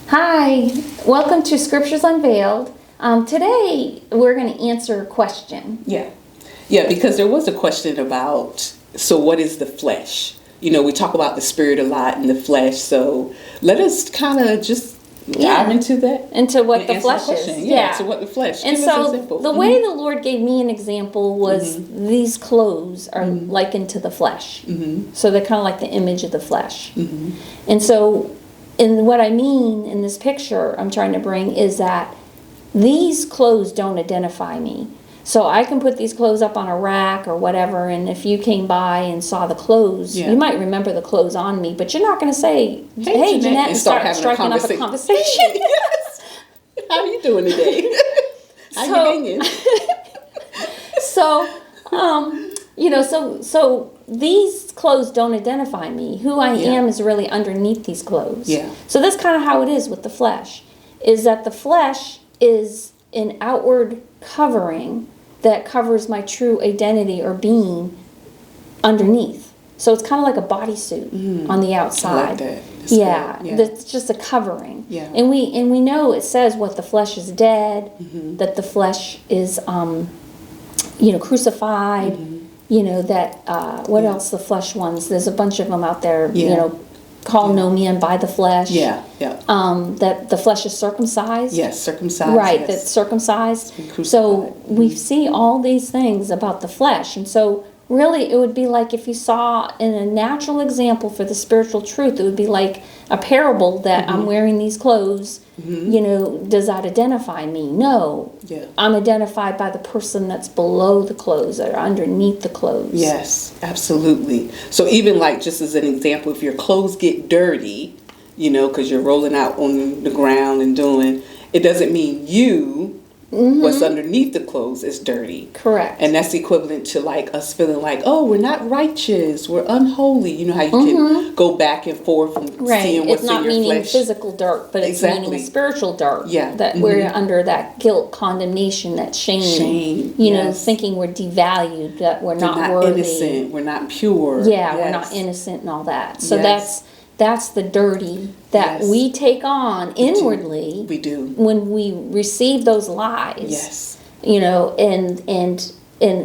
Hi, welcome to Scriptures Unveiled. Today we're going to answer a question. Yeah, because there was a question about, so what is the flesh? We talk about the spirit a lot and the flesh, so let us kind of just dive into that. Into what the flesh is. To what the flesh. And so the way the Lord gave me an example was these clothes are likened to the flesh. So they're kind of like the image of the flesh. And so, and what I mean in this picture I'm trying to bring is that these clothes don't identify me. So I can put these clothes up on a rack or whatever, and if you came by and saw the clothes, you might remember the clothes on me, but you're not going to say, hey, Jeanette, and start striking up a conversation. Yes. How are you doing today? How you hanging? So these clothes don't identify me. Who I am is really underneath these clothes. So that's kind of how it is with the flesh, is that the flesh is an outward covering that covers my true identity or being underneath. So it's kind of like a bodysuit on the outside. I like that. That's just a covering. And we know it says what the flesh is dead, that the flesh is crucified. That what else the flesh ones? There's a bunch of them out there. Call no man by the flesh. That the flesh is circumcised. Yes, circumcised. Right, that's circumcised. So we see all these things about the flesh. And so really it would be like if you saw in a natural example for the spiritual truth, it would be like a parable that I'm wearing these clothes. Does that identify me? No. I'm identified by the person that's below the clothes, that are underneath the clothes. Yes, absolutely. So even like, just as an example, if your clothes get dirty, because you're rolling out on the ground and doing, it doesn't mean you, what's underneath the clothes is dirty. Correct. And that's equivalent to like us feeling like, oh, we're not righteous, we're unholy. You know how you can go back and forth from seeing what's in your flesh. It's not meaning physical dirt, but it's meaning spiritual dirt. That we're under that guilt, condemnation, that shame. Thinking we're devalued, that we're not worthy. Innocent, we're not pure. We're not innocent and all that. So that's the dirty that we take on inwardly. We do. When we receive those lies. And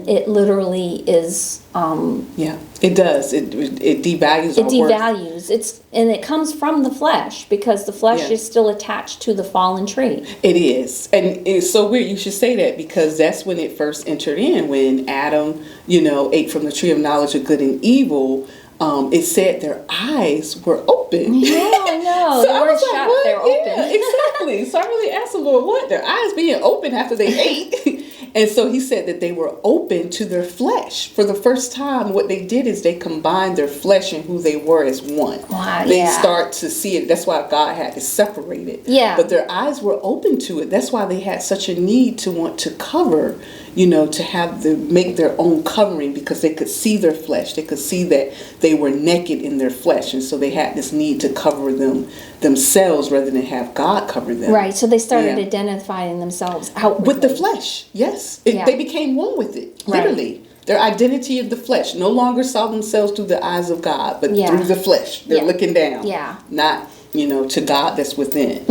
it literally is. It does. It devalues. It devalues. And it comes from the flesh, because the flesh is still attached to the fallen tree. It is, and it's so weird you should say that, because that's when it first entered in, when Adam, ate from the tree of knowledge of good and evil. It said their eyes were open. Yeah, I know. So I was like, what? They're open. Exactly. So I really asked the Lord, what? Their eyes being open after they ate. And so he said that they were open to their flesh. For the first time, what they did is they combined their flesh and who they were as one. Wow, they start to see it. That's why God had to separate it. But their eyes were open to it. That's why they had such a need to want to cover, to make their own covering, because they could see their flesh. They could see that they were naked in their flesh. And so they had this need to cover themselves rather than have God cover them. Right. So they started identifying themselves outwardly with the flesh. Yes. They became one with it, literally. Their identity of the flesh no longer saw themselves through the eyes of God, but through the flesh. They're looking down. Not, to God that's within.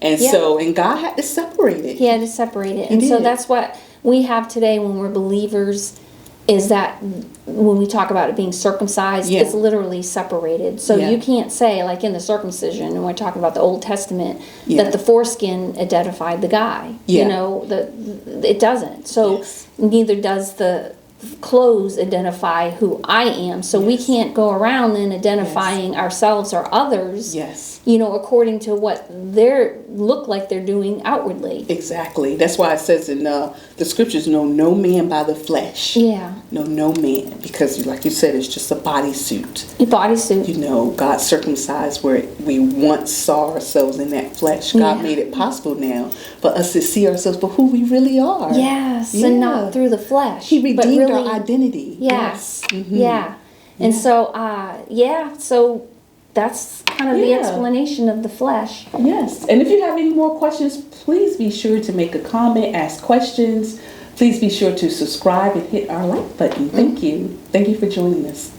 And so, and God had to separate it. He had to separate it. And so that's what we have today when we're believers, is that when we talk about it being circumcised, it's literally separated. So you can't say, like in the circumcision, and we're talking about the Old Testament, that the foreskin identified the guy. It doesn't. So neither does the clothes identify who I am. So we can't go around then identifying ourselves or others, according to what they look like they're doing outwardly. Exactly. That's why it says in the scriptures, no man by the flesh. No man. Because like you said, it's just a bodysuit. A bodysuit. God circumcised where we once saw ourselves in that flesh. God made it possible now for us to see ourselves for who we really are. And not through the flesh. He redeemed our identity. And so that's kind of the explanation of the flesh. Yes. And if you have any more questions, please be sure to make a comment, ask questions. Please be sure to subscribe and hit our like button. Thank you. Thank you for joining us.